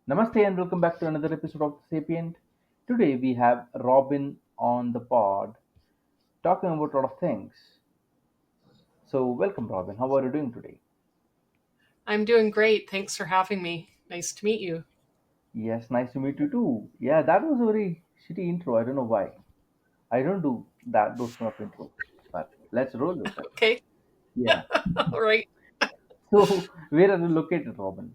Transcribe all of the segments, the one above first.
Namaste and welcome back to another episode of The Sapient. Today we have Robin on the pod talking about a lot of things. So, welcome, Robin. How are you doing today? I'm doing great. Thanks for having me. Nice to meet you. Yes, nice to meet you too. Yeah, that was a very shitty intro. I don't know why. I don't do those kind of intros, but let's roll with it. Okay. Yeah. All right. So, where are you located, Robin?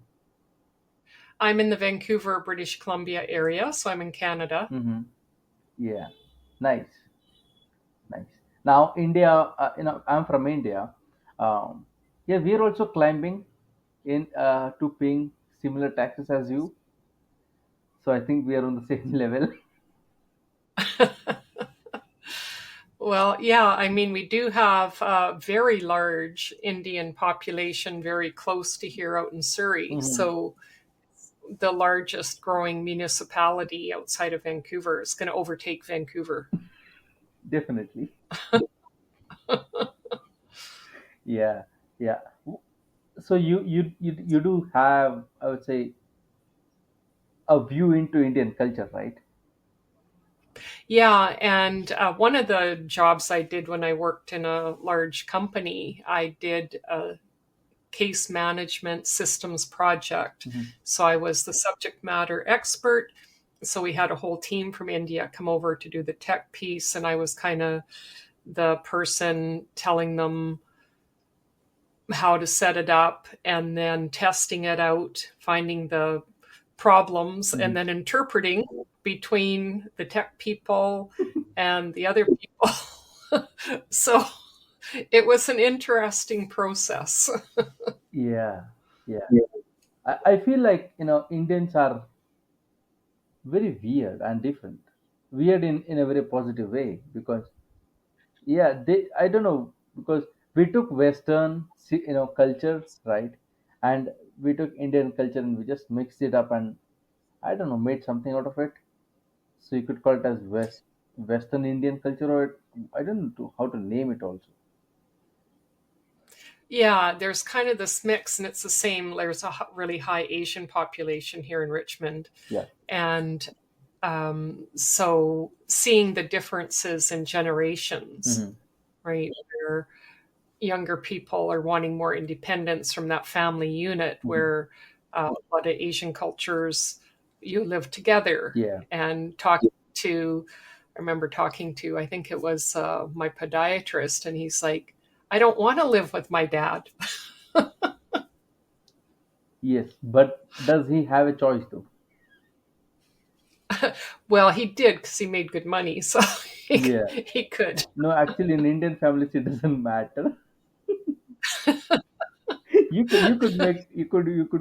I'm in the Vancouver, British Columbia area, so I'm in Canada. Mm-hmm. Yeah. Nice. Nice. Now, India, I'm from India. Um, yeah, we're also climbing in to paying similar taxes as you. So I think we are on the same level. Well, yeah, I mean, we do have a very large Indian population very close to here out in Surrey. Mhm. So the largest growing municipality outside of Vancouver is going to overtake Vancouver. Definitely. Yeah, yeah. So you do have, I would say, a view into Indian culture, right? Yeah, and one of the jobs I did when I worked in a large company, I did a case management systems project. Mhm. So I was the subject matter expert. So we had a whole team from India come over to do the tech piece, and I was kind of the person telling them how to set it up and then testing it out, finding the problems, and Mhm. then interpreting between the tech people and the other people. So it was an interesting process. Yeah, yeah. I feel like Indians are very weird and different. Weird in a very positive way because yeah, they I don't know because we took Western cultures, right, and we took Indian culture and we just mixed it up and I don't know made something out of it. So you could call it as Western Indian culture, or I don't know how to name it also. Yeah, there's kind of this mix, and it's the same. There's a really high Asian population here in Richmond. Yeah. And so seeing the differences in generations, Hmm. right? Where younger people are wanting more independence from that family unit, Hmm. where a lot of Asian cultures, you live together. Yeah. And talking to, I remember talking to, I think it was my podiatrist, and he's like, I don't want to live with my dad. Yes, but does he have a choice though? Well, he did because he made good money, so Yeah. he could. No, actually, in Indian families, it doesn't matter. You could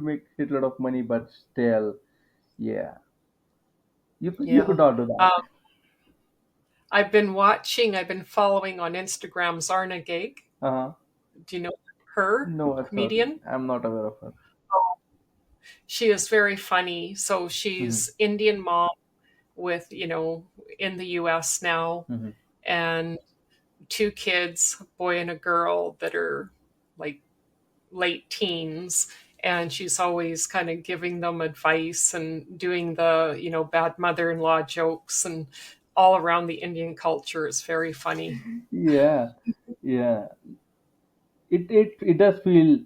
make a lot of money, but still, yeah, you could Yeah. not do that. Um, I've been following on Instagram Zarna Gig. Uh-huh. Do you know her, No, absolutely. comedian? I'm not aware of her. She is very funny. So Hmm. she's Indian mom with, in the US now, Hmm. and two kids, a boy and a girl, that are like late teens. And she's always kind of giving them advice and doing the, bad mother in law jokes, and all around the Indian culture is very funny. Yeah, yeah. It does feel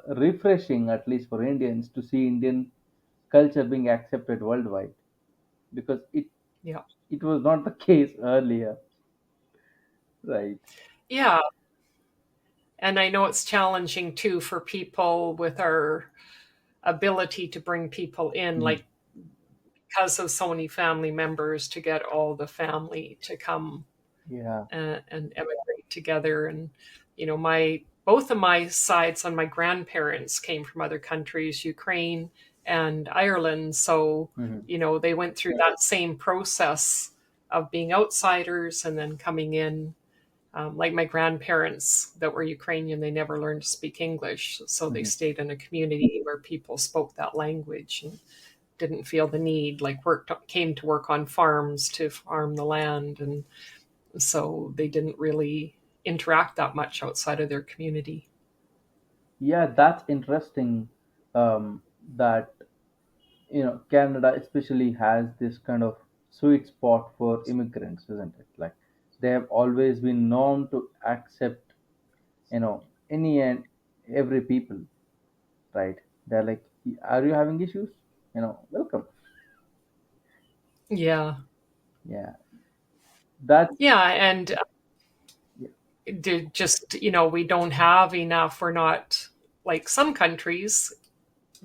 refreshing, at least for Indians, to see Indian culture being accepted worldwide because Yeah. it was not the case earlier, right? Yeah. And I know it's challenging too for people with our ability to bring people in, Mhm. like because of so many family members, to get all the family to come Yeah. and emigrate together. And, my both of my sides on my grandparents came from other countries, Ukraine and Ireland. So, Hmm. they went through that same process of being outsiders and then coming in. Like my grandparents that were Ukrainian, they never learned to speak English. So they Hmm. stayed in a community where people spoke that language and didn't feel the need, like came to work on farms to farm the land. And so they didn't really interact that much outside of their community. Yeah, that's interesting. That. Canada especially has this kind of sweet spot for immigrants, isn't it? Like they have always been known to accept any and every people, right? They're like, are you having issues? Welcome. Yeah. Yeah, that's Yeah. And yeah, just, we don't have enough. We're not like some countries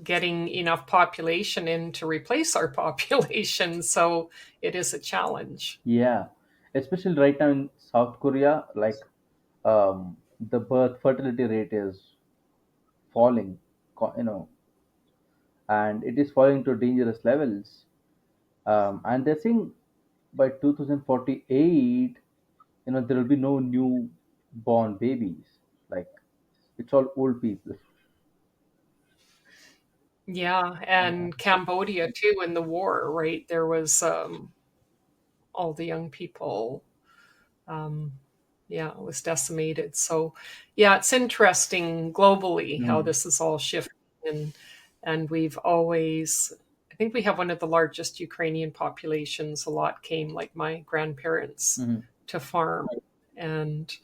getting enough population in to replace our population. So it is a challenge. yeah. Especially right now in South Korea, like the birth fertility rate is falling, and it is falling to dangerous levels. And they're saying by 2048, there will be no new born babies. Like it's all old people. Yeah. Yeah. And Cambodia too, in the war, right? There was all the young people. Um, yeah, it was decimated. So, yeah, it's interesting globally how Mm-hmm. this is all shifting, and we've always, I think we have one of the largest Ukrainian populations. A lot came, like my grandparents, Mm-hmm. to farm, and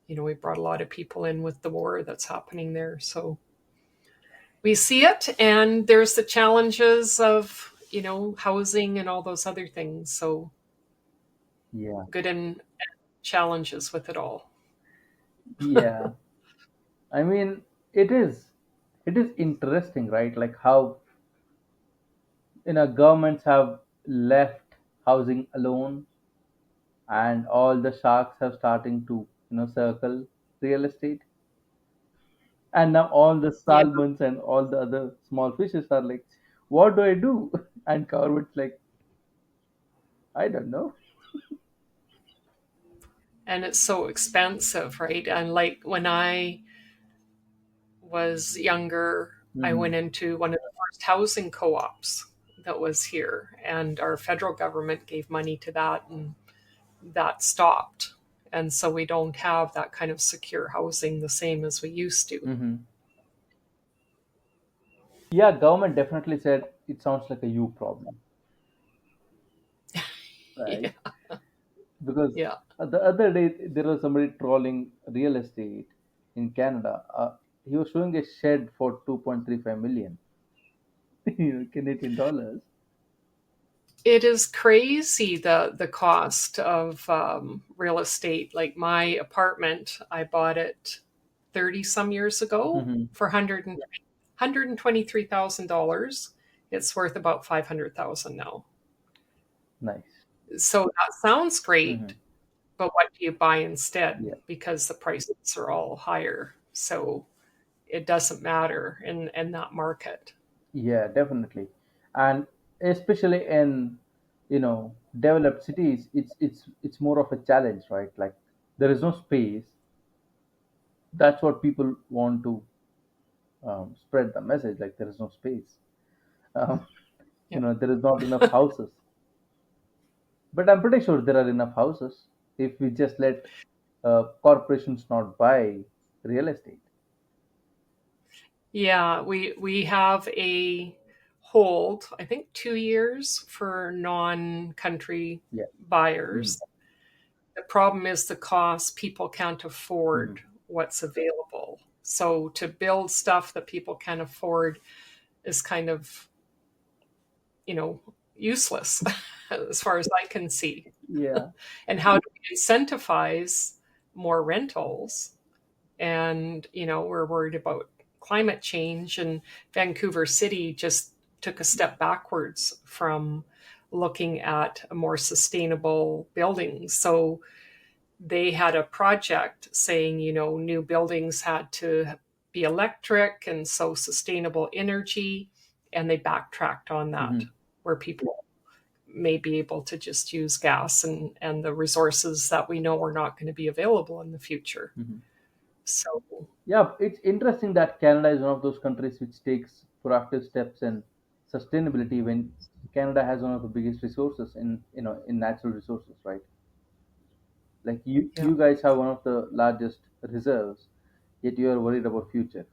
we brought a lot of people in with the war that's happening there. So we see it, and there's the challenges of housing and all those other things. So Yeah. good and challenges with it all. Yeah. I mean, it is. It is interesting, right? Like how governments have left housing alone, and all the sharks have starting to circle real estate, and now all the Yeah. salmons and all the other small fishes are like, what do I do? And Corbett's like, I don't know. And it's so expensive, right? And like when I was younger, I Hmm. went into one of the first housing co-ops that was here, and our federal government gave money to that, and that stopped. And so we don't have that kind of secure housing the same as we used to. Hmm. Yeah, government definitely said it sounds like a you problem, right? Yeah. Because Yeah. the other day there was somebody trolling real estate in Canada. He was showing a shed for 2.35 million Canadian dollars. It is crazy the cost of real estate. Like my apartment, I bought it 30 some years ago Hmm. for $123,000. It's worth about 500,000 now. Nice. So that sounds Hmm. great, but what do you buy instead? Yeah. Because the prices are all higher. So it doesn't matter in that market. Yeah, definitely. And especially in developed cities, it's more of a challenge, right? Like there is no space. That's what people want to spread the message. Like there is no space. Um, Yeah. there is not enough houses. But I'm pretty sure there are enough houses if we just let corporations not buy real estate. Yeah, we have a hold, I think 2 years for non-country Yeah. Hmm. buyers. The problem is the cost. People can't Hmm. afford what's available. So to build stuff that people can't afford is kind of, useless as far as I can see. Yeah. And how do we incentivize more rentals? And we're worried about climate change, and Vancouver City just took a step backwards from looking at a more sustainable buildings. So they had a project saying new buildings had to be electric and so sustainable energy, and they backtracked on that, Hmm. where people may be able to just use gas and the resources that we know are not going to be available in the future. Hmm. So Yeah, it's interesting that Canada is one of those countries which takes proactive steps in sustainability when Canada has one of the biggest resources in natural resources, right? Like you yeah. you guys have one of the largest reserves, yet you are worried about future.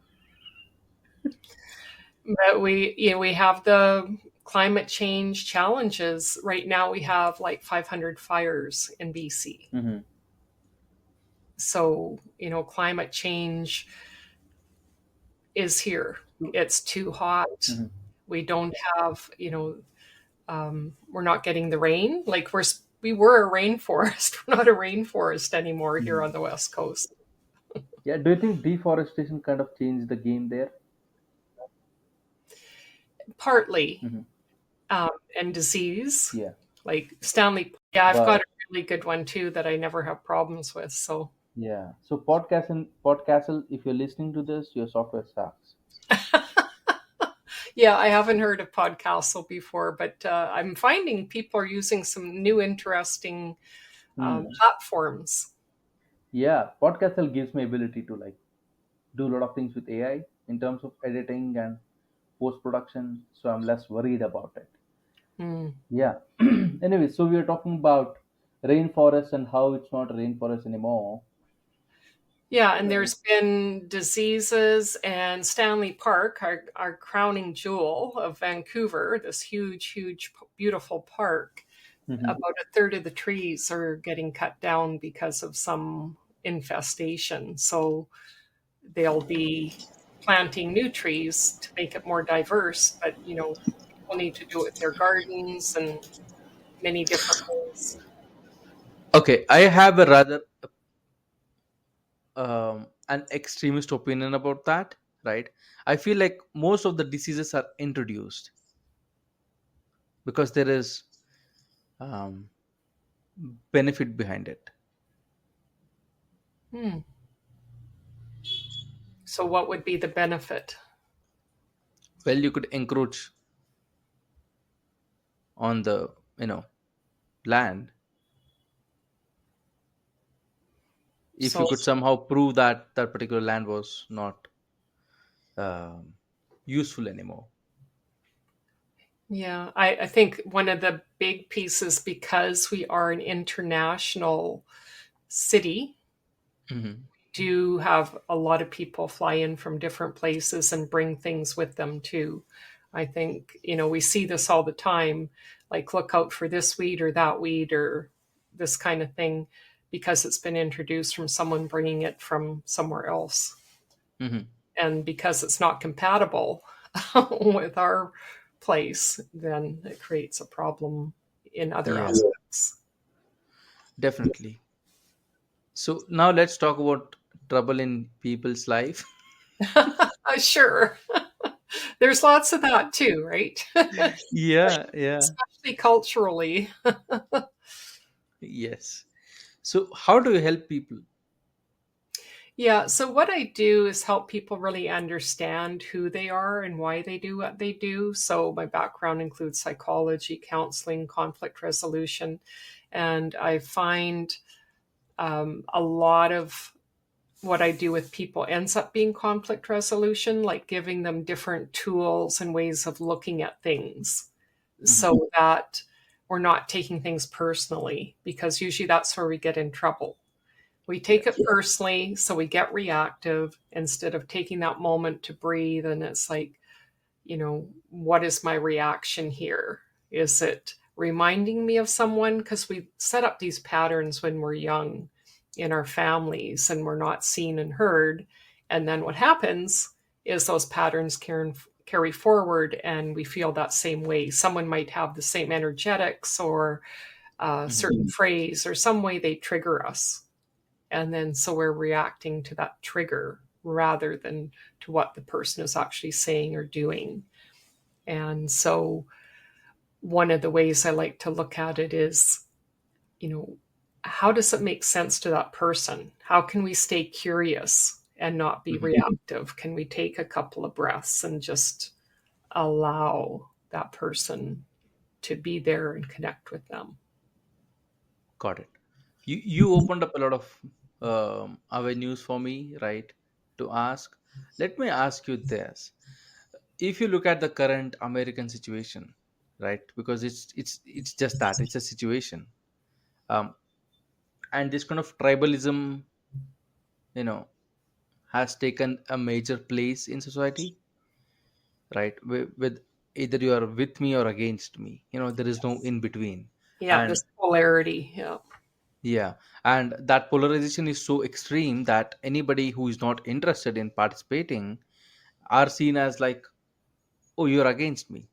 But we have the climate change challenges. Right now, we have like 500 fires in BC. Mm-hmm. So, climate change is here. It's too hot. Mm-hmm. We don't have, we're not getting the rain. Like we were a rainforest. We're not a rainforest anymore here Mm-hmm. on the West Coast. Yeah. Do you think deforestation kind of changed the game there? Partly, Mm-hmm. um, and disease, Yeah. like Stanley. Yeah, I've got But a really good one too that I never have problems with. So, yeah. So podcastle, if you're listening to this, your software sucks. yeah, I haven't heard of Podcastle before, but I'm finding people are using some new interesting Hmm. platforms. Yeah. Podcastle gives me ability to like do a lot of things with AI in terms of editing and post production. So I'm less worried about it. Mm. Yeah. Anyway, so we are talking about rainforest and how it's not a rainforest anymore. Yeah, and there's been diseases, and Stanley Park, our crowning jewel of Vancouver, this huge, huge, beautiful park, Hmm. about a third of the trees are getting cut down because of some infestation. So they'll be planting new trees to make it more diverse, but people need to do it with their gardens and many different ways. Okay, I have a rather an extremist opinion about that, right? I feel like most of the diseases are introduced because there is um, benefit behind it. Hmm. So what would be the benefit? Well, you could encroach on the land if you So could somehow prove that that particular land was not um, useful anymore. yeah, I think one of the big pieces, because we are an international city, Hmm. do have a lot of people fly in from different places and bring things with them too. I think, we see this all the time, like look out for this weed or that weed or this kind of thing, because it's been introduced from someone bringing it from somewhere else. Hmm. And because it's not compatible with our place, then it creates a problem in other Yeah, aspects. definitely. So now let's talk about trouble in people's life. Sure. There's lots of that too, right? Yeah, yeah. Especially culturally. Yes. So how do you help people? Yeah, so what I do is help people really understand who they are and why they do what they do. So my background includes psychology, counseling, conflict resolution, and I find a lot of what I do with people ends up being conflict resolution, like giving them different tools and ways of looking at things Hmm. so that we're not taking things personally, because usually that's where we get in trouble. We take it Yes. personally, so we get reactive instead of taking that moment to breathe. And it's like, what is my reaction here? Is it reminding me of someone? Because we set up these patterns when we're young in our families and we're not seen and heard. And then what happens is those patterns carry forward and we feel that same way. Someone might have the same energetics or a Hmm. certain phrase or some way they trigger us. And then so we're reacting to that trigger rather than to what the person is actually saying or doing. And so one of the ways I like to look at it is, you know, how does it make sense to that person? How can we stay curious and not be Hmm. reactive? Can we take a couple of breaths and just allow that person to be there and connect with them? Got it. You opened up a lot of avenues for me, right? To ask. Let me ask you this: if you look at the current American situation, right? Because it's just that it's a situation, um, and this kind of tribalism, you know, has taken a major place in society, right? With either you are with me or against me. There is no in between. Yeah, And this polarity. Yeah. yeah, and that polarization is so extreme that anybody who is not interested in participating are seen as like, oh, you're against me,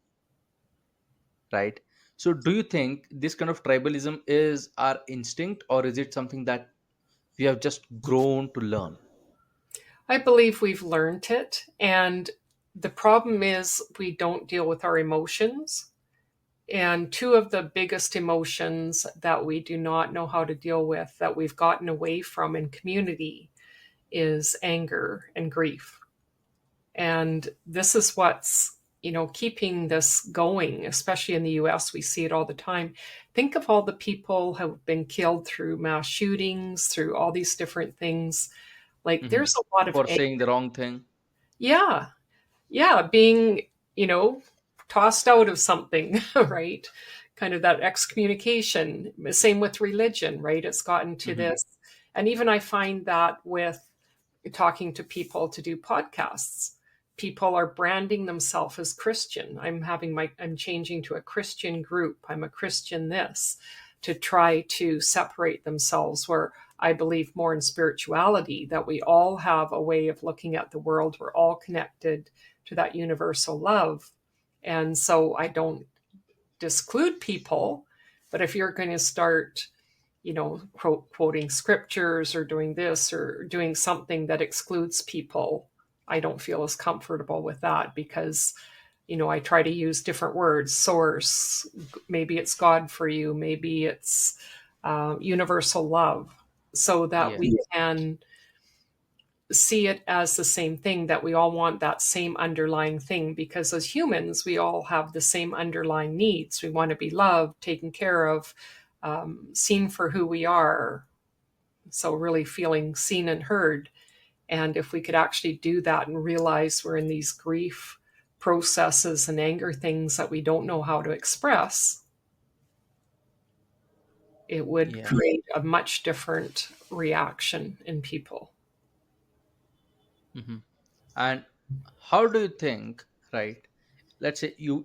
right? So do you think this kind of tribalism is our instinct, or is it something that we have just grown to learn? I believe we've learned it. And the problem is we don't deal with our emotions. And two of the biggest emotions that we do not know how to deal with, that we've gotten away from in community, is anger and grief. And this is what's, keeping this going, especially in the US. We see it all the time. Think of all the people who have been killed through mass shootings, through all these different things. Like Hmm. there's a lot of For anger. saying the wrong thing. Yeah. Yeah. Being, tossed out of something, right? Kind of that excommunication. Same with religion, right? It's gotten to Hmm. this. And even I find that with talking to people to do podcasts. People are branding themselves as Christian. I'm changing to a Christian group. I'm a Christian this, to try to separate themselves, where I believe more in spirituality, that we all have a way of looking at the world. We're all connected to that universal love. And so I don't disclude people, but if you're going to start quoting scriptures or doing this or doing something that excludes people, I don't feel as comfortable with that, because, I try to use different words: source, maybe it's God for you, maybe it's universal love, so that Yeah. we can see it as the same thing, that we all want that same underlying thing, because as humans we all have the same underlying needs. We want to be loved, taken care of, seen for who we are, so really feeling seen and heard. And if we could actually do that and realize we're in these grief processes and anger things that we don't know how to express, it would Yeah. create a much different reaction in people. Hmm. And how do you think, right? Let's say you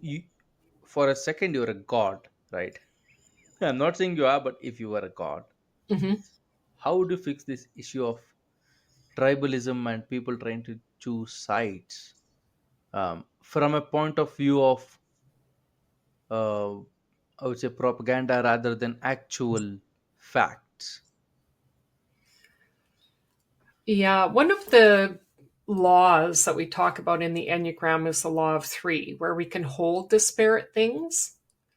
for a second you're a god, right? I'm not saying you are, but if you were a god, Hmm. how would you fix this issue of tribalism and people trying to choose sides, from a point of view of, uh, I would say, propaganda rather than actual facts? Yeah, one of the laws that we talk about in the Enneagram is the law of three, where we can hold disparate things.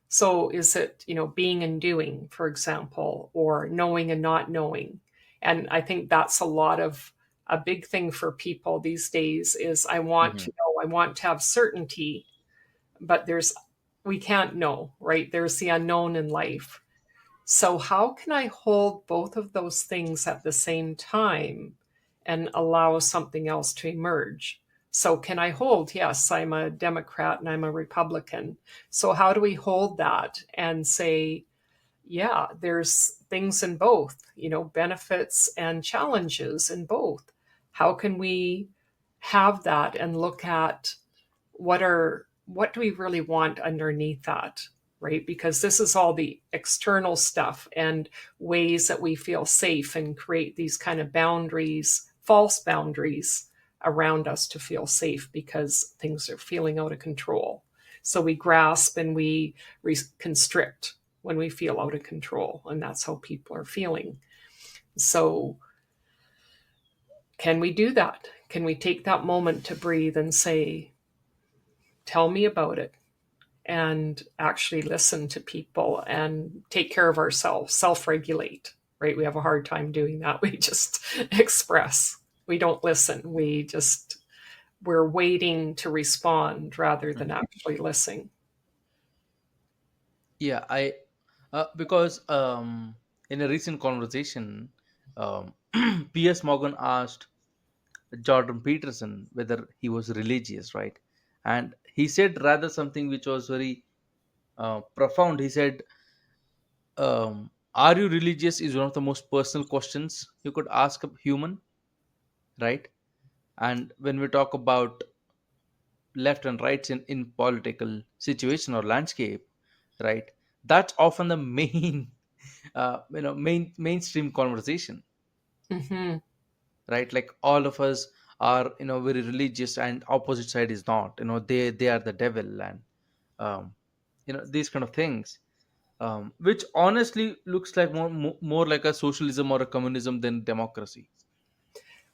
So, is it, being and doing, for example, or knowing and not knowing? And I think that's a big thing for people these days is I want Hmm. to know, I want to have certainty, but we can't know, right? There's the unknown in life. So, how can I hold both of those things at the same time and allow something else to emerge? So, can I hold, yes, I'm a Democrat and I'm a Republican. So, how do we hold that and say, yeah, there's things in both, benefits and challenges in both? How can we have that and look at what do we really want underneath that, right? Because this is all the external stuff and ways that we feel safe and create these kind of boundaries, false boundaries around us to feel safe, because things are feeling out of control. So we grasp and we constrict when we feel out of control, and that's how people are feeling. So can we do that? Can we take that moment to breathe and say, tell me about it, and actually listen to people and take care of ourselves, self regulate, right? We have a hard time doing that. We just express, we don't listen. We're waiting to respond rather than Hmm. actually listening. Yeah, because in a recent conversation, um, P.S. Morgan asked Jordan Peterson whether he was religious, right? And he said rather something which was very profound. He said, "Are you religious?" is one of the most personal questions you could ask a human, right? And when we talk about left and rights in political situation or landscape, right? That's often the main mainstream conversation, Hmm. right? Like all of us are very religious, and opposite side is not, they are the devil, and um, these kind of things, which honestly looks like more like a socialism or a communism than democracy.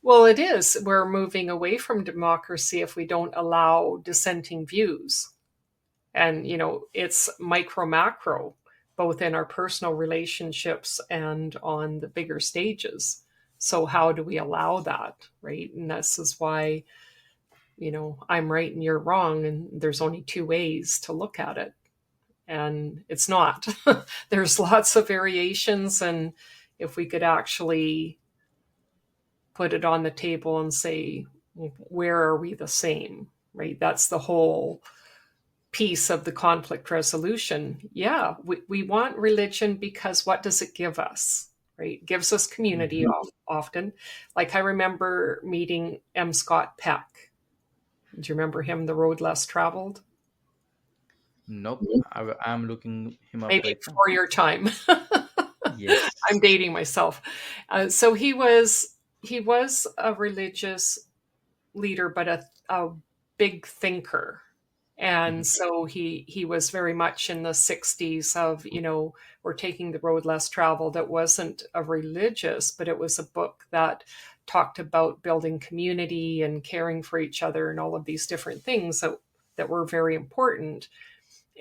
Well, it is. We're moving away from democracy if we don't allow dissenting views. And, it's micro macro, both in our personal relationships and on the bigger stages. So, how do we allow that? Right. And this is why, I'm right and you're wrong. And there's only two ways to look at it. And it's not. There's lots of variations. And if we could actually put it on the table and say, where are we the same? Right. That's the whole piece of the conflict resolution. Yeah, we want religion because what does it give us? Right? It gives us community Hmm. often. Like I remember meeting M. Scott Peck. Do you remember him, The Road Less Traveled? Nope. I'm looking him up Maybe right now. before your time. I'm Yes. dating myself. So he was a religious leader, but a big thinker. Hmm. And so he was very much in the 60s of, we're taking the road less traveled. It wasn't a religious, but it was a book that talked about building community and caring for each other and all of these different things that were very important.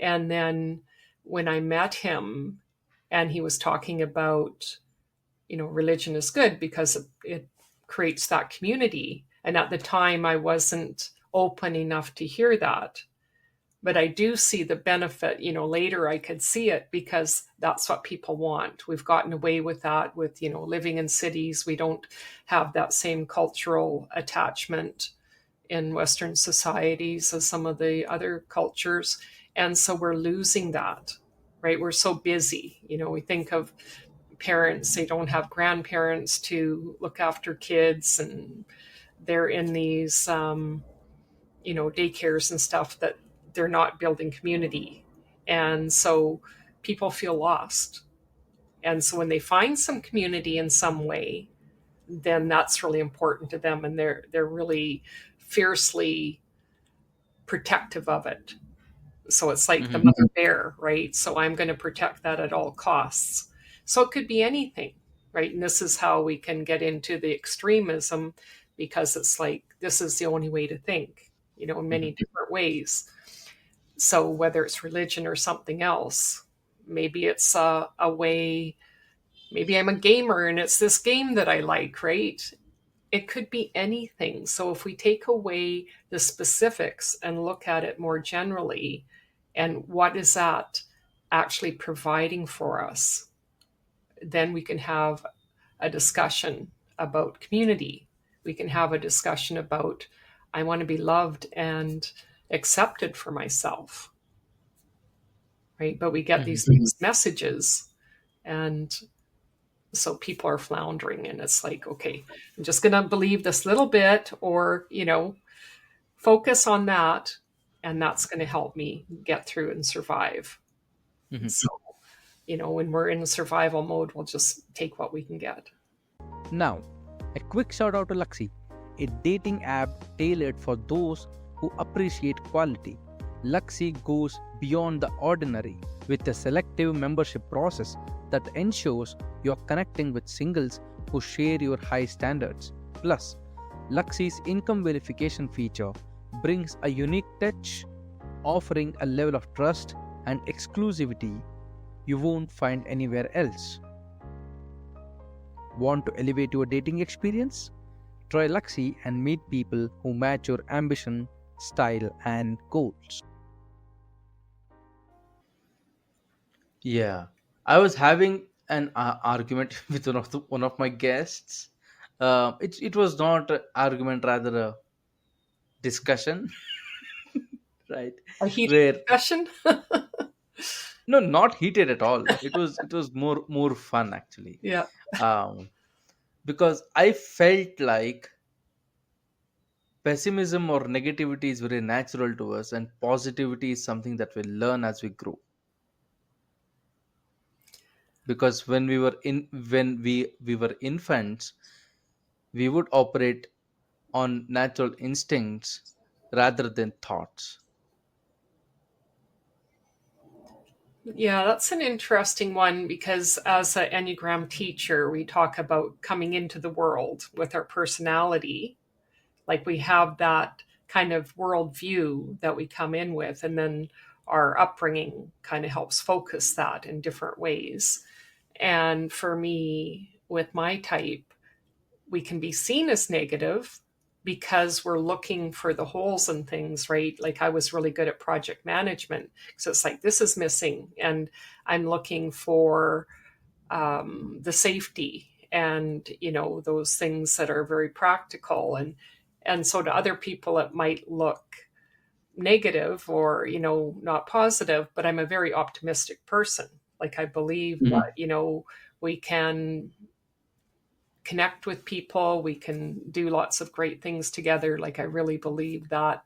And then when I met him and he was talking about, religion is good because it creates that community. And at the time, I wasn't open enough to hear that. But I do see the benefit, later I could see it because that's what people want. We've gotten away with that with, living in cities. We don't have that same cultural attachment in Western societies as some of the other cultures. And so we're losing that, right? We're so busy. We think of parents, they don't have grandparents to look after kids, and they're in these, daycares and stuff that they're not building community. And so people feel lost. And so when they find some community in some way, then that's really important to them, and they're really fiercely protective of it. So it's like the Hmm. mother bear, right? So I'm going to protect that at all costs. So it could be anything, right? And this is how we can get into the extremism, because it's like this is the only way to think, in many Hmm. different ways. So whether it's religion or something else, maybe it's a way, maybe I'm a gamer and it's this game that I like, right? It could be anything. So if we take away the specifics and look at it more generally, and what is that actually providing for us, then we can have a discussion about community. We can have a discussion about, I want to be loved and accepted for myself, right? But we get Hmm. these mixed messages, and so people are floundering, and it's like, okay, I'm just going to believe this little bit, or focus on that, and that's going to help me get through and survive. And Hmm. so, when we're in survival mode, we'll just take what we can get. Now, a quick shout out to Luxy, a dating app tailored for those who appreciate quality. Luxy goes beyond the ordinary with a selective membership process that ensures you're connecting with singles who share your high standards. Plus, Luxy's income verification feature brings a unique touch, offering a level of trust and exclusivity you won't find anywhere else. Want to elevate your dating experience? Try Luxy and meet people who match your ambition, style, and goals. Yeah, I was having an argument with one of my guests. It was not an argument, rather a discussion, right? A heated Where discussion. no, not heated at all. It was more fun actually, Yeah. um, because I felt like pessimism or negativity is very natural to us, and positivity is something that we learn as we grow. Because when we were infants, we would operate on natural instincts rather than thoughts. Yeah, that's an interesting one because as an Enneagram teacher, we talk about coming into the world with our personality. Like we have that kind of worldview that we come in with, and then our upbringing kind of helps focus that in different ways. And for me, with my type, we can be seen as negative because we're looking for the holes in things, right? Like I was really good at project management. So it's like, this is missing. And I'm looking for the safety and, those things that are very practical. And so to other people, it might look negative or, not positive, but I'm a very optimistic person. Like I believe Mhm. that, we can connect with people. We can do lots of great things together. Like, I really believe that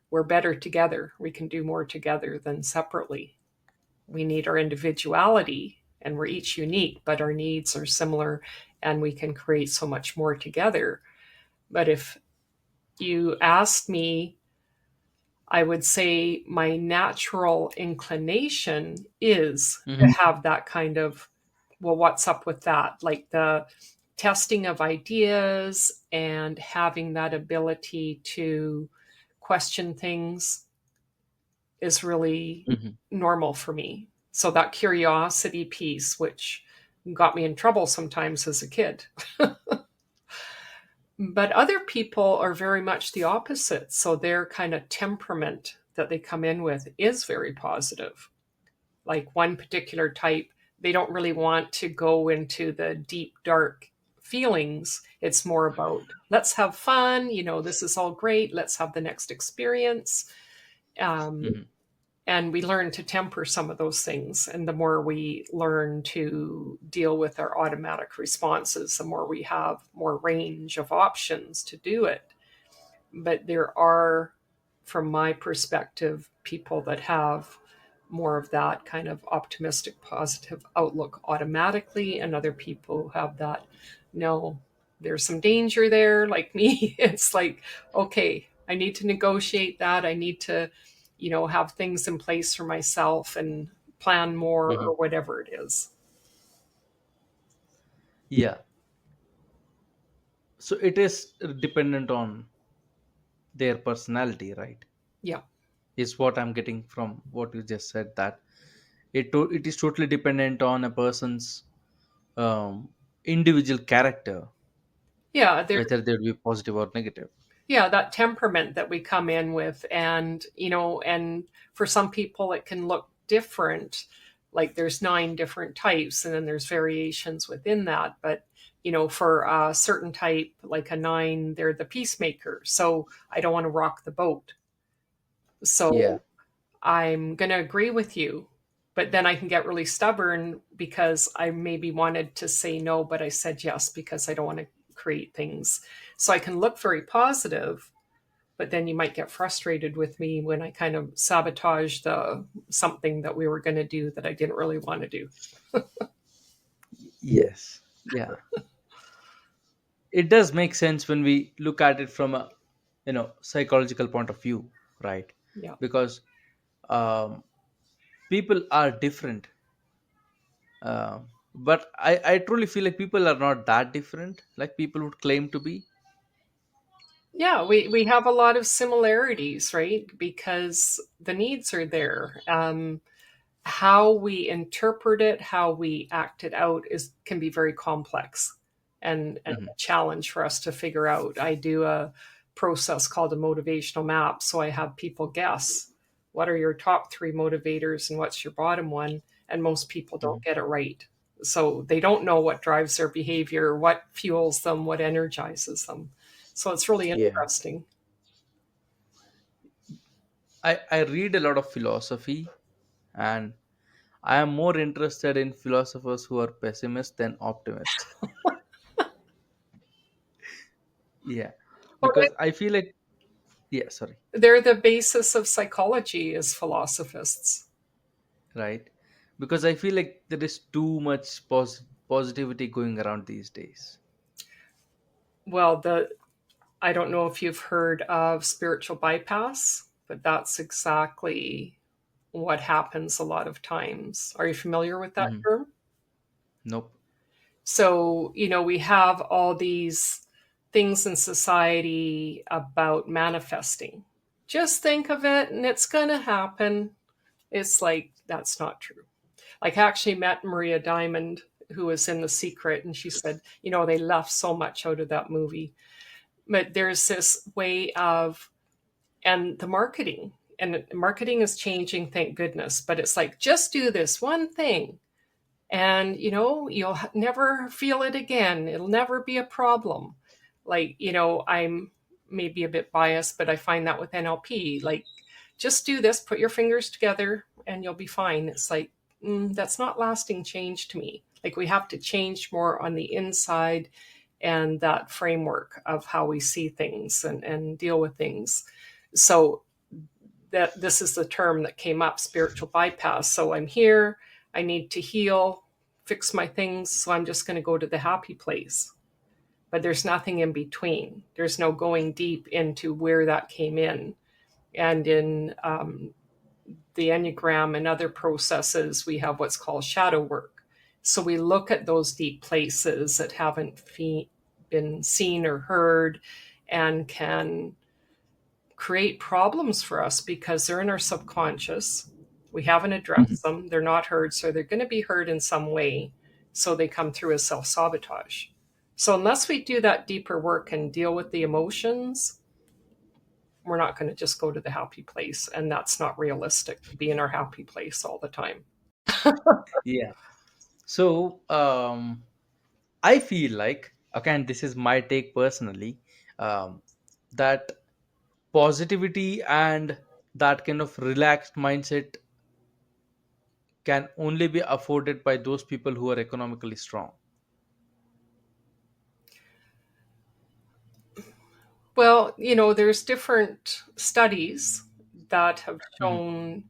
we're better together. We can do more together than separately. We need our individuality and we're each unique, but our needs are similar and we can create so much more together. But if you asked me, I would say my natural inclination is to Mhm. have that kind of, well, what's up with that? Like the testing of ideas and having that ability to question things is really Mhm. normal for me. So that curiosity piece, which got me in trouble sometimes as a kid. But other people are very much the opposite. So their kind of temperament that they come in with is very positive. Like one particular type, they don't really want to go into the deep, dark feelings. It's more about, let's have fun. This is all great. Let's have the next experience. Um, Mhm. and we learn to temper some of those things. And the more we learn to deal with our automatic responses, the more we have more range of options to do it. But there are, from my perspective, people that have more of that kind of optimistic, positive outlook automatically, and other people who have that, no, there's some danger there, like me. It's like, okay, I need to negotiate that. I need to, have things in place for myself and plan more Mhm. or whatever it is. Yeah. So it is dependent on their personality, right? Yeah. Is what I'm getting from what you just said, that it is totally dependent on a person's individual character, Yeah. There, whether they will be positive or negative. yeah, that temperament that we come in with. And and for some people it can look different. Like there's 9 different types and then there's variations within that. But for a certain type, like a 9, they're the peacemaker, so I don't want to rock the boat. Yeah. So I'm going to agree with you, but then I can get really stubborn because I maybe wanted to say no, but I said yes because I don't want to create things. So I can look very positive, but then you might get frustrated with me when I kind of sabotage the something that we were going to do that I didn't really want to do. Yes. Yeah. It does make sense when we look at it from a psychological point of view, right? Yeah. Because people are different, but I truly feel like people are not that different like people would claim to be. Yeah, we have a lot of similarities, right? Because the needs are there. How we interpret it, how we act it out is can be very complex and Hmm. a challenge for us to figure out. I do a process called a motivational map. So I have people guess what are your top 3 motivators and what's your bottom one. And most people Hmm. don't get it right. So they don't know what drives their behavior, what fuels them, what energizes them. So it's really Yeah. interesting. I read a lot of philosophy, and I am more interested in philosophers who are pessimists than optimists. Yeah. All right. Because I feel like, Yeah, sorry. They're the basis of psychology as philosophists. Right, because I feel like there is too much positivity going around these days. Well, I don't know if you've heard of spiritual bypass, but that's exactly what happens a lot of times. Are you familiar with that Hmm. term? Nope. So, we have all these things in society about manifesting. Just think of it and it's going to happen. It's like, that's not true. Like, I actually met Maria Diamond, who was in The Secret, and she said, they left so much out of that movie. But there's this way of, and the marketing, and marketing is changing, thank goodness. But it's like, just do this one thing and you'll never feel it again, it'll never be a problem. Like, I'm maybe a bit biased, but I find that with NLP, like, just do this, put your fingers together and you'll be fine. It's like, that's not lasting change to me. Like, we have to change more on the inside, and that framework of how we see things and deal with things. So that this is the term that came up, spiritual bypass. So I'm here, I need to heal, fix my things, so I'm just going to go to the happy place. But there's nothing in between. There's no going deep into where that came in. And in the Enneagram and other processes, we have what's called shadow work. So we look at those deep places that haven't been seen or heard, and can create problems for us because they're in our subconscious. We haven't addressed them. They're not heard, so they're going to be heard in some way. So they come through as self sabotage. So unless we do that deeper work and deal with the emotions, we're not going to just go to the happy place. And that's not realistic to be in our happy place all the time. Yeah. So I feel like, again, this is my take personally, um, that positivity and that kind of relaxed mindset can only be afforded by those people who are economically strong. Well, there's different studies that have Mhm. shown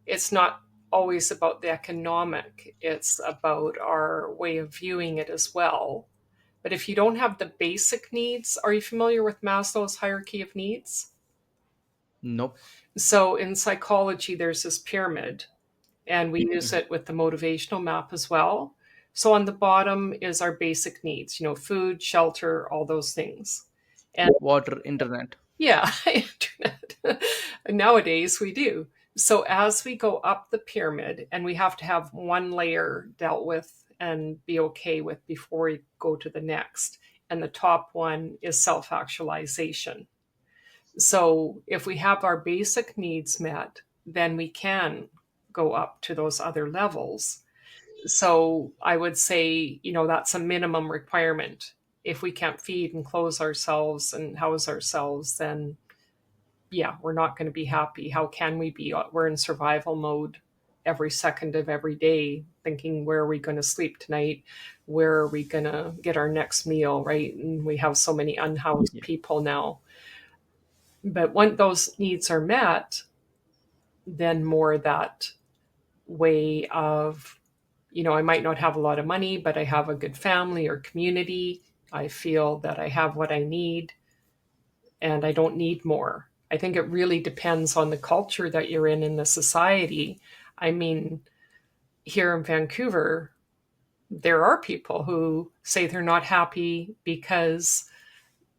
it's not always about the economic, it's about our way of viewing it as well. But if you don't have the basic needs, are you familiar with Maslow's hierarchy of needs? Nope. So in psychology, there's this pyramid, and we use Mhm. it with the motivational map as well. So on the bottom is our basic needs, food, shelter, all those things. And Water, internet. yeah, internet. Nowadays we do. So as we go up the pyramid, and we have to have one layer dealt with and be okay with before we go to the next. And the top one is self actualization. So if we have our basic needs met, then we can go up to those other levels. So I would say, that's a minimum requirement. If we can't feed and clothe ourselves and house ourselves, then yeah, we're not going to be happy. How can we be? We're in survival mode every second of every day, thinking, where are we going to sleep tonight? Where are we going to get our next meal, right? And we have so many unhoused Yeah. people now. But when those needs are met, then more that way of, I might not have a lot of money, but I have a good family or community. I feel that I have what I need and I don't need more. I think it really depends on the culture that you're in the society. I mean, here in Vancouver, there are people who say they're not happy because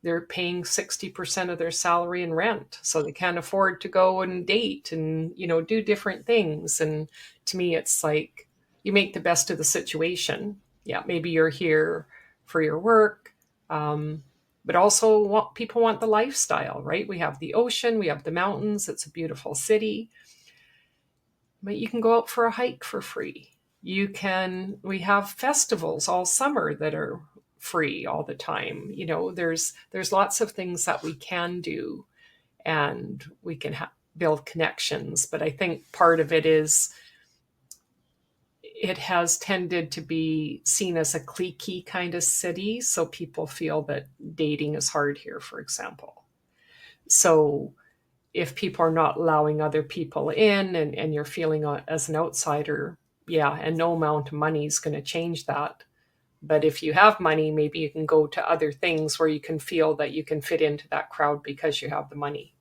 they're paying 60% of their salary in rent. So they can't afford to go and date and, do different things. And to me, it's like you make the best of the situation. Yeah, maybe you're here for your work. But also people want the lifestyle, right? We have the ocean, we have the mountains. It's a beautiful city, but you can go out for a hike for free. We have festivals all summer that are free all the time. There's lots of things that we can do, and we can build connections. But I think part of it is it has tended to be seen as a cliquey kind of city. So people feel that dating is hard here, for example. So if people are not allowing other people in, and you're feeling as an outsider, yeah, and no amount of money is going to change that. But if you have money, maybe you can go to other things where you can feel that you can fit into that crowd because you have the money.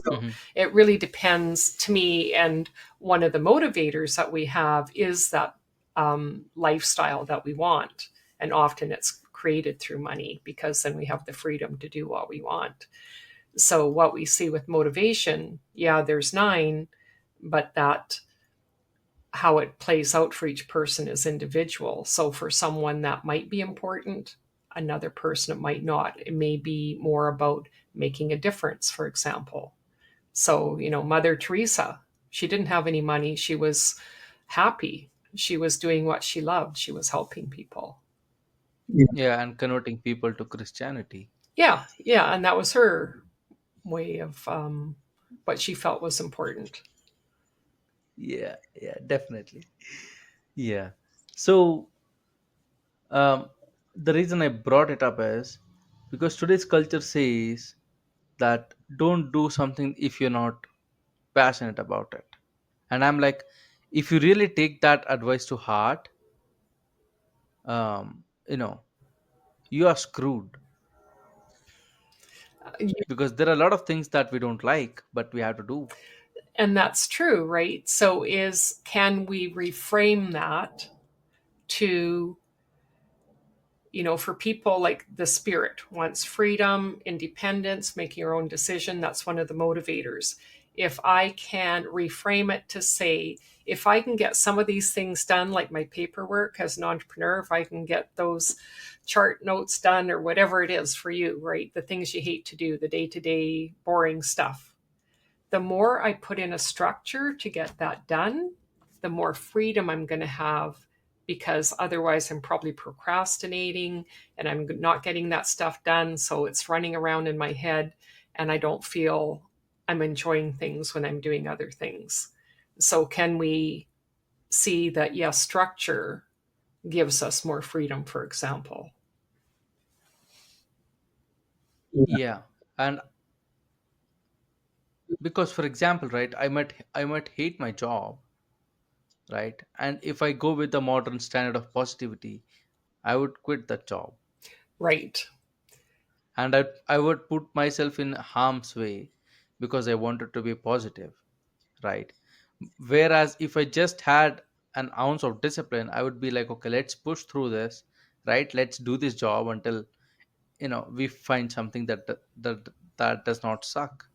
So Hmm. it really depends to me. And one of the motivators that we have is that lifestyle that we want, and often it's created through money, because then we have the freedom to do what we want. So what we see with motivation, yeah, there's nine, but that how it plays out for each person is individual. So for someone that might be important, another person it might not. It may be more about making a difference, for example. So, Mother Teresa, she didn't have any money. She was happy. She was doing what she loved. She was helping people. Yeah, and converting people to Christianity. Yeah, yeah. And that was her way of what she felt was important. Yeah, yeah, definitely. Yeah. So, um, the reason I brought it up is because today's culture says that don't do something if you're not passionate about it. And I'm like, if you really take that advice to heart, um, you know, you are screwed, because there are a lot of things that we don't like, but we have to do. And that's true, right? So is can we reframe that to, for people, like the spirit wants freedom, independence, making your own decision. That's one of the motivators. If I can reframe it to say, if I can get some of these things done, like my paperwork as an entrepreneur, if I can get those chart notes done or whatever it is for you, right? The things you hate to do, the day to day boring stuff. The more I put in a structure to get that done, the more freedom I'm going to have, because otherwise I'm probably procrastinating and I'm not getting that stuff done. So it's running around in my head and I don't feel I'm enjoying things when I'm doing other things. So, can we see that, yes, structure gives us more freedom, for example? Yeah. And because, for example, right, I might hate my job, right? And if I go with the modern standard of positivity, I would quit that job. Right. And I would put myself in harm's way because I wanted to be positive, right? Whereas if I just had an ounce of discipline, I would be like, okay, let's push through this, right? Let's do this job until we find something that does not suck.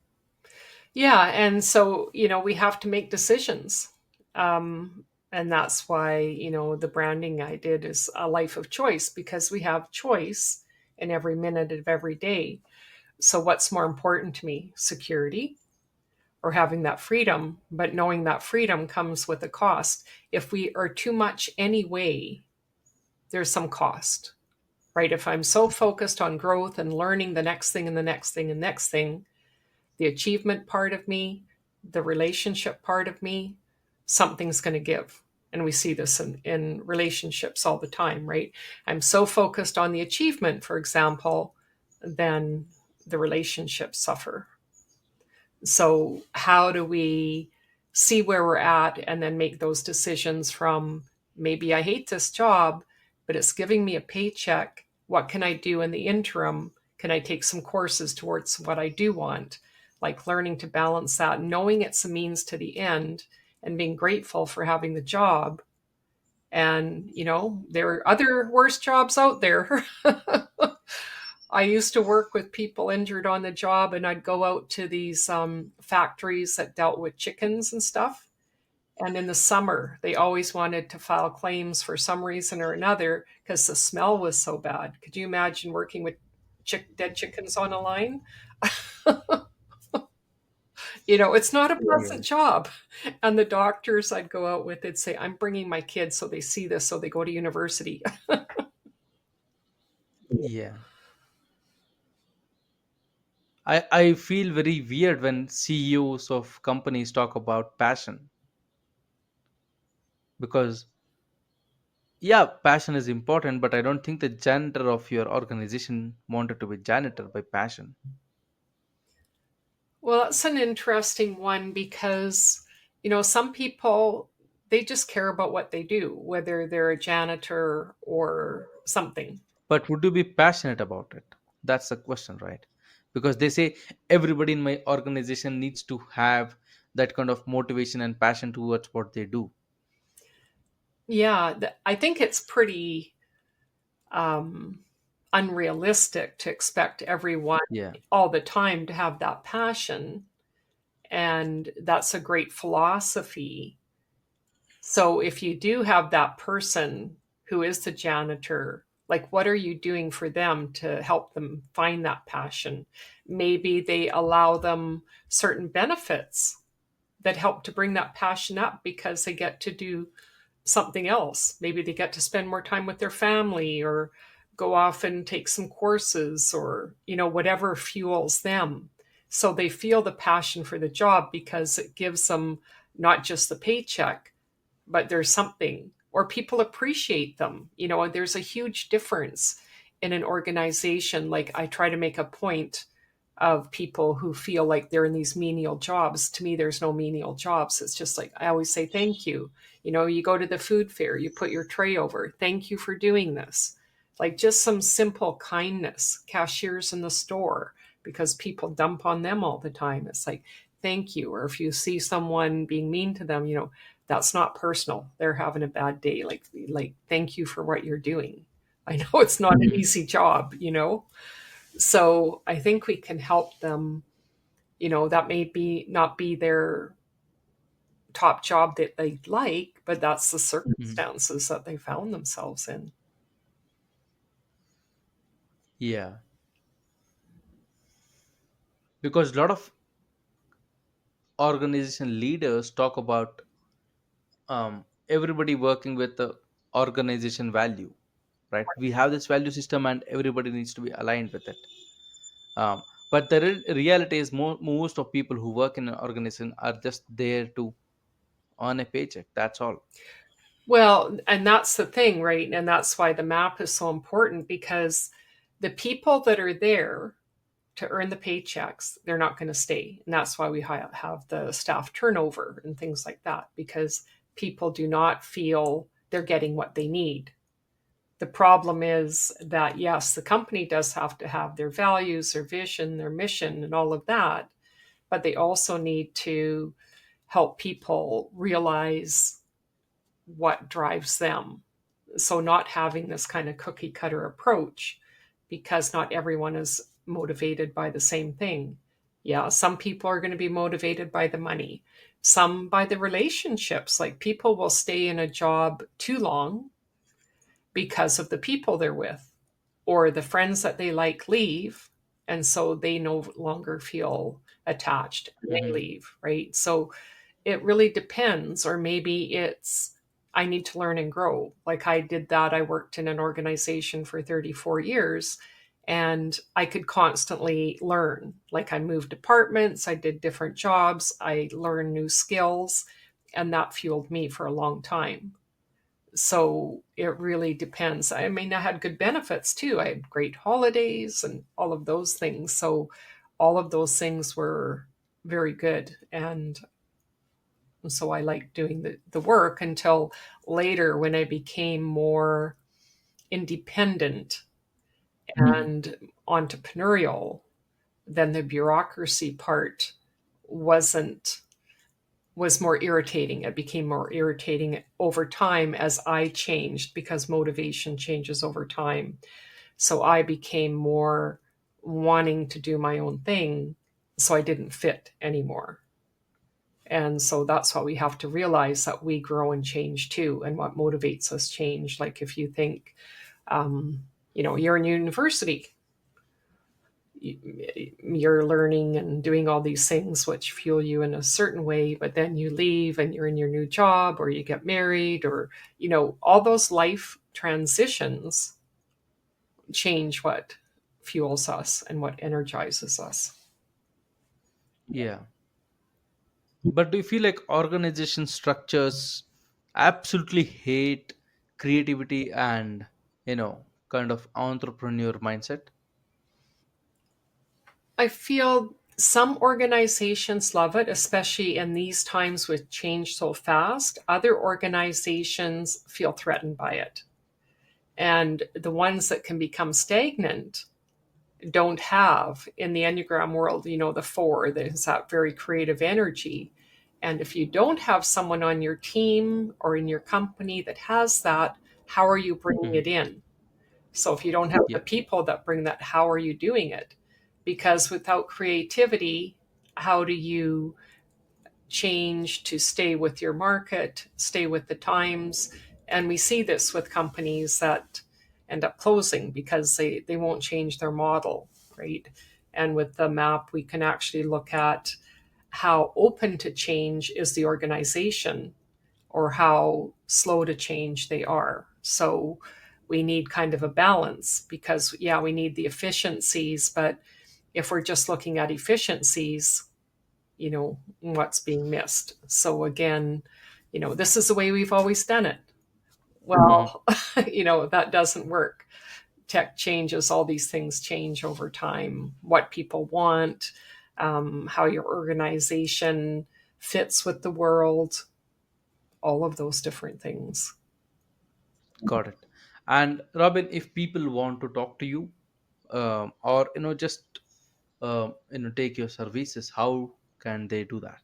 Yeah, and so, we have to make decisions. And that's why, the branding I did is a life of choice, because we have choice in every minute of every day. So, what's more important to me? Security or having that freedom? But knowing that freedom comes with a cost. If we are too much anyway, there's some cost, right? If I'm so focused on growth and learning the next thing and the next thing and next thing, the achievement part of me, the relationship part of me, something's going to give. And we see this in relationships all the time, right? I'm so focused on the achievement, for example, then the relationships suffer. So, how do we see where we're at and then make those decisions from, maybe I hate this job, but it's giving me a paycheck. What can I do in the interim? Can I take some courses towards what I do want? Like learning to balance that, knowing it's a means to the end, and being grateful for having the job. And, there are other worse jobs out there. I used to work with people injured on the job, and I'd go out to these factories that dealt with chickens and stuff. And in the summer, they always wanted to file claims for some reason or another because the smell was so bad. Could you imagine working with dead chickens on a line? It's not a Yeah. pleasant job. And the doctors I'd go out with, they'd say, I'm bringing my kids so they see this, so they go to university. Yeah. I feel very weird when CEOs of companies talk about passion, because yeah, passion is important, but I don't think the janitor of your organization wanted to be janitor by passion. Well, that's an interesting one because, some people, they just care about what they do, whether they're a janitor or something. But would you be passionate about it? That's the question, right? Because they say everybody in my organization needs to have that kind of motivation and passion towards what they do. Yeah, I think it's pretty um, unrealistic to expect everyone Yeah. all the time to have that passion. And that's a great philosophy. So if you do have that person who is the janitor, like what are you doing for them to help them find that passion? Maybe they allow them certain benefits that help to bring that passion up because they get to do something else. Maybe they get to spend more time with their family or go off and take some courses or, whatever fuels them. So they feel the passion for the job because it gives them not just the paycheck, but there's something, or people appreciate them. There's a huge difference in an organization. Like I try to make a point of people who feel like they're in these menial jobs. To me, there's no menial jobs. It's just like I always say, thank you. You go to the food fair, you put your tray over, thank you for doing this. Like just some simple kindness, cashiers in the store, because people dump on them all the time. It's like, thank you. Or if you see someone being mean to them, that's not personal. They're having a bad day. Like, thank you for what you're doing. I know it's not an easy job. So I think we can help them. That may be not be their top job that they like, but that's the Mhm. circumstances that they found themselves in. Yeah, because a lot of organization leaders talk about everybody working with the organization value, right? We have this value system and everybody needs to be aligned with it. But the reality is most of people who work in an organization are just there to earn a paycheck, that's all. Well, and that's the thing, right? And that's why the map is so important because the people that are there to earn the paychecks, they're not going to stay. And that's why we have the staff turnover and things like that, because people do not feel they're getting what they need. The problem is that, yes, the company does have to have their values, their vision, their mission, and all of that, but they also need to help people realize what drives them. So, not having this kind of cookie cutter approach because not everyone is motivated by the same thing. Yeah, some people are going to be motivated by the money, some by the relationships. Like people will stay in a job too long because of the people they're with, or the friends that they like leave. And so they no longer feel attached and they Mhm. leave, right? So it really depends. Or maybe it's, I need to learn and grow. Like I did that. I worked in an organization for 34 years and I could constantly learn. Like I moved departments, I did different jobs, I learned new skills, and that fueled me for a long time. So it really depends. I mean, I had good benefits too. I had great holidays and all of those things. So all of those things were very good. And so I liked doing the work until later when I became more independent and entrepreneurial. Then the bureaucracy part wasn't was more irritating. It became more irritating over time as I changed because motivation changes over time. So I became more wanting to do my own thing. So I didn't fit anymore. And so that's what we have to realize, that we grow and change too. And what motivates us change. Like if you think, um, you're in university, you're learning and doing all these things which fuel you in a certain way, but then you leave and you're in your new job or you get married or, all those life transitions change what fuels us and what energizes us. Yeah, but do you feel like organization structures absolutely hate creativity and kind of entrepreneur mindset? I feel Some organizations love it, especially in these times with change so fast. Other organizations feel threatened by it. And the ones that can become stagnant don't have, in the Enneagram world, the four, there's that very creative energy. And if you don't have someone on your team or in your company that has that, how are you bringing Mhm. it in? So if you don't have the Yeah. people that bring that, how are you doing it? Because without creativity, how do you change to stay with your market, stay with the times? And we see this with companies that end up closing because they won't change their model, right? And with the map, we can actually look at how open to change is the organization or how slow to change they are. So we need kind of a balance because, yeah, we need the efficiencies, but if we're just looking at efficiencies, what's being missed. So again, this is the way we've always done it. Mhm. Well, that doesn't work. Tech changes, all these things change over time, what people want, how your organization fits with the world, all of those different things. Got it. And Robin, if people want to talk to you, or just take your services, how can they do that?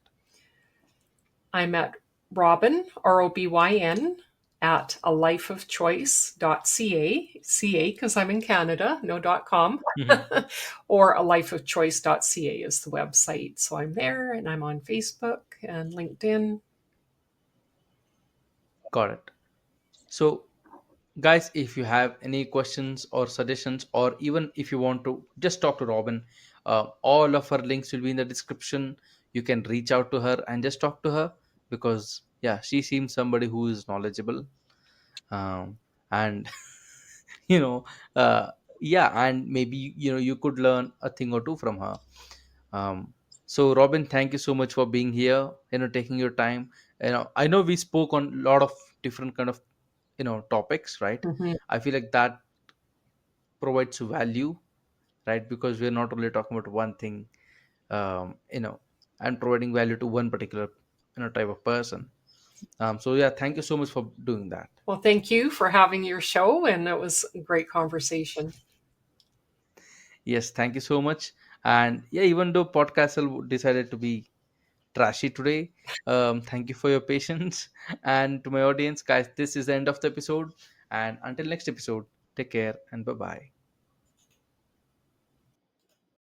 I'm at Robyn, Robyn, at a lifeofchoice.ca, ca because I'm in Canada, no .com, Mhm. or a lifeofchoice.ca is the website. So I'm there and I'm on Facebook and LinkedIn. Got it. So, guys, if you have any questions or suggestions, or even if you want to just talk to Robin, all of her links will be in the description. You can reach out to her and just talk to her, because yeah, she seems somebody who is knowledgeable, and you know uh, yeah, and maybe you could learn a thing or two from her. So Robin, thank you so much for being here, taking your time. I know we spoke on a lot of different kind of topics, right? Mhm. I feel like that provides value, right? Because we're not only talking about one thing, and providing value to one particular type of person. So yeah, thank you so much for doing that. Well, thank you for having your show, and it was a great conversation. Yes, thank you so much. And yeah, even though podcast decided to be trashy today, thank you for your patience. And to my audience, guys, this is the end of the episode. And until next episode, take care and bye bye.